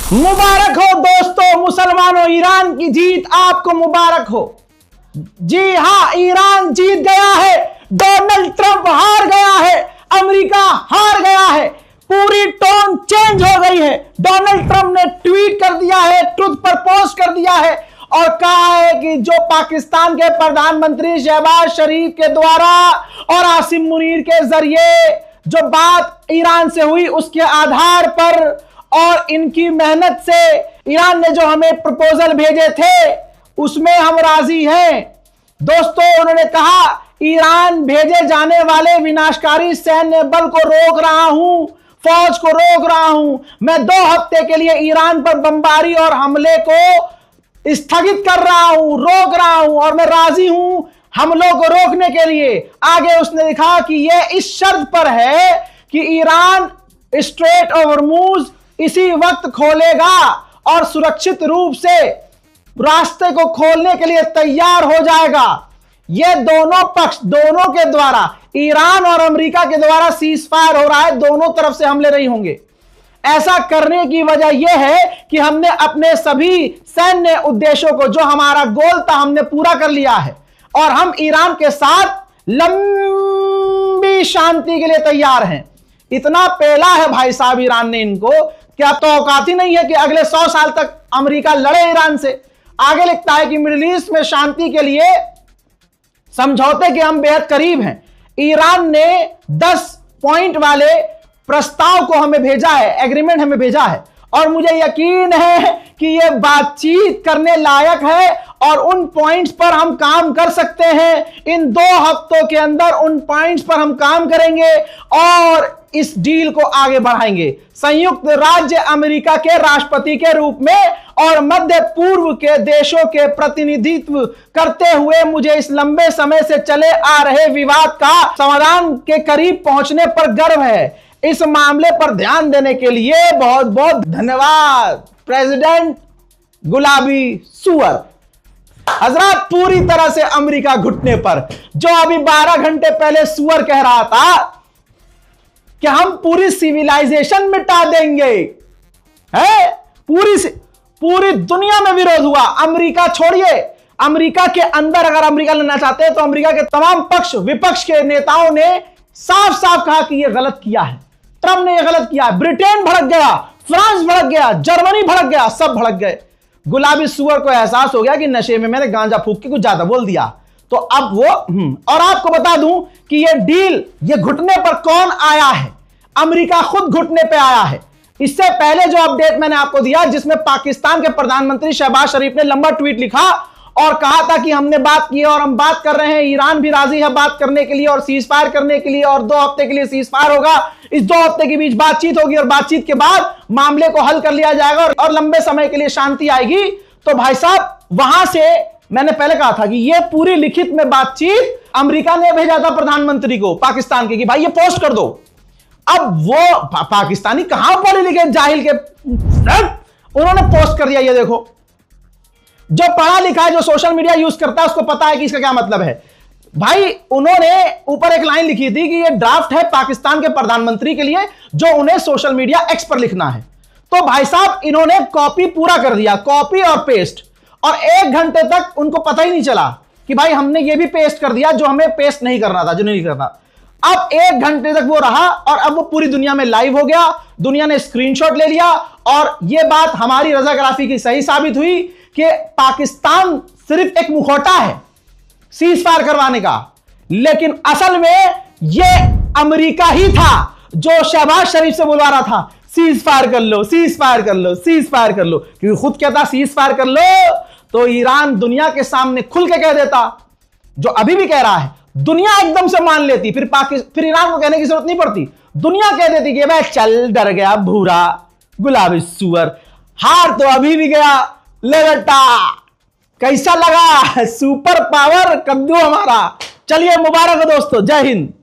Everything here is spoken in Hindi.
मुबारक हो दोस्तों, मुसलमानों, ईरान की जीत आपको मुबारक हो। जी हां, ईरान जीत गया है, डोनाल्ड ट्रंप हार गया है, अमेरिका हार गया है, पूरी टोन चेंज हो गई है। डोनाल्ड ट्रंप ने ट्वीट कर दिया है, ट्रुथ पर पोस्ट कर दिया है और कहा है कि जो पाकिस्तान के प्रधानमंत्री शहबाज शरीफ के द्वारा और आसिम मुनीर के जरिए जो बात ईरान से हुई उसके आधार पर और इनकी मेहनत से ईरान ने जो हमें प्रपोजल भेजे थे उसमें हम राजी हैं। दोस्तों, उन्होंने कहा ईरान भेजे जाने वाले विनाशकारी सैन्य बल को रोक रहा हूं, फौज को रोक रहा हूं। मैं 2 हफ्ते के लिए ईरान पर बमबारी और हमले को स्थगित कर रहा हूं, रोक रहा हूं और मैं राजी हूं हमलों को रोकने के लिए। आगे उसने लिखा कि यह इस शर्त पर है कि ईरान स्ट्रेट ऑफ हॉर्मुज इसी वक्त खोलेगा और सुरक्षित रूप से रास्ते को खोलने के लिए तैयार हो जाएगा। यह दोनों पक्ष, दोनों के द्वारा, ईरान और अमेरिका के द्वारा सीज फायर हो रहा है, दोनों तरफ से हमले नहीं होंगे। ऐसा करने की वजह यह है कि हमने अपने सभी सैन्य उद्देश्यों को, जो हमारा गोल था, हमने पूरा कर लिया है और हम ईरान के साथ लंबी शांति के लिए तैयार हैं। इतना पेला है भाई साहब ईरान ने इनको, क्या तो औकात ही नहीं है कि अगले 100 साल तक अमेरिका लड़े ईरान से। आगे लिखता है कि मिडिल ईस्ट में शांति के लिए समझौते के हम बेहद करीब हैं। ईरान ने 10 पॉइंट वाले प्रस्ताव को हमें भेजा है, एग्रीमेंट हमें भेजा है और मुझे यकीन है कि यह बातचीत करने लायक है और उन पॉइंट्स पर हम काम कर सकते हैं। इन 2 हफ्तों के अंदर उन पॉइंट्स पर हम काम करेंगे और इस डील को आगे बढ़ाएंगे। संयुक्त राज्य अमेरिका के राष्ट्रपति के रूप में और मध्य पूर्व के देशों के प्रतिनिधित्व करते हुए मुझे इस लंबे समय से चले आ रहे विवाद का समाधान के करीब पहुंचने पर गर्व है। इस मामले पर ध्यान देने के लिए बहुत बहुत धन्यवाद प्रेसिडेंट गुलाबी सुअर। हजरत, पूरी तरह से अमेरिका घुटने पर, जो अभी 12 घंटे पहले सुअर कह रहा था कि हम पूरी सिविलाइजेशन मिटा देंगे, है पूरी दुनिया में विरोध हुआ। अमेरिका छोड़िए, अमेरिका के अंदर अगर अमेरिका लेना चाहते हैं तो अमेरिका के तमाम पक्ष विपक्ष के नेताओं ने साफ साफ कहा कि यह गलत किया है, ट्रंप ने यह गलत किया है। ब्रिटेन भड़क गया, फ्रांस भड़क गया, जर्मनी भड़क गया, सब भड़क गए। गुलाबी सुअर को एहसास हो गया कि नशे में मैंने गांजा फूंक के कुछ ज्यादा बोल दिया, तो अब वो और आपको बता दूं कि ये डील, ये घुटने पर कौन आया है? अमेरिका खुद घुटने पे आया है। इससे पहले जो अपडेट मैंने आपको दिया, जिसमें पाकिस्तान के प्रधानमंत्री शहबाज शरीफ ने लंबा ट्वीट लिखा और कहा था कि हमने बात की और हम बात कर रहे हैं, ईरान भी राजी है बात करने के लिए और सीज फायर करने के लिए और 2 हफ्ते के लिए सीज फायर होगा। इस 2 हफ्ते के बीच बातचीत होगी और बातचीत के बाद मामले को हल कर लिया जाएगा और लंबे समय के लिए शांति आएगी। तो भाई साहब, वहां से मैंने पहले कहा था कि यह पूरी लिखित में बातचीत अमेरिका ने भेजा था प्रधानमंत्री को पाकिस्तान के कि भाई ये पोस्ट कर दो। अब वो पाकिस्तानी कहां पढ़े लिखे जाहिल के, उन्होंने पोस्ट कर दिया। ये देखो, जो पढ़ा लिखा है, जो सोशल मीडिया यूज करता है, उसको पता है कि इसका क्या मतलब है। भाई, उन्होंने ऊपर एक लाइन लिखी थी कि ये ड्राफ्ट है पाकिस्तान के प्रधानमंत्री के लिए, जो उन्हें सोशल मीडिया एक्स पर लिखना है। तो भाई साहब, इन्होंने कॉपी पूरा कर दिया, कॉपी और पेस्ट, और 1 घंटे तक उनको पता ही नहीं चला कि भाई हमने ये भी पेस्ट कर दिया जो हमें पेस्ट नहीं करना था, जो नहीं करना। अब 1 घंटे तक वो रहा और अब वो पूरी दुनिया में लाइव हो गया, दुनिया ने स्क्रीनशॉट ले लिया और ये बात हमारी रजाकाराफी की सही साबित हुई कि पाकिस्तान सिर्फ एक मुखौटा है सीज फायर करवाने का, लेकिन असल में ये अमेरिका ही था जो शहबाज शरीफ से बुलवा रहा था, सीज फायर कर लो, सीज फायर कर लो, सीज फायर कर लो, क्योंकि खुद कहता सीज फायर कर लो तो ईरान दुनिया के सामने खुल के कह देता, जो अभी भी कह रहा है। दुनिया एकदम से मान लेती, फिर ईरान को कहने की जरूरत नहीं पड़ती, दुनिया कह देती कि भाई चल, डर गया भूरा गुलाबी सुअर, हार तो अभी भी गया। ले बेटा, कैसा लगा सुपर पावर कद्दू हमारा। चलिए, मुबारक हो दोस्तों, जय हिंद।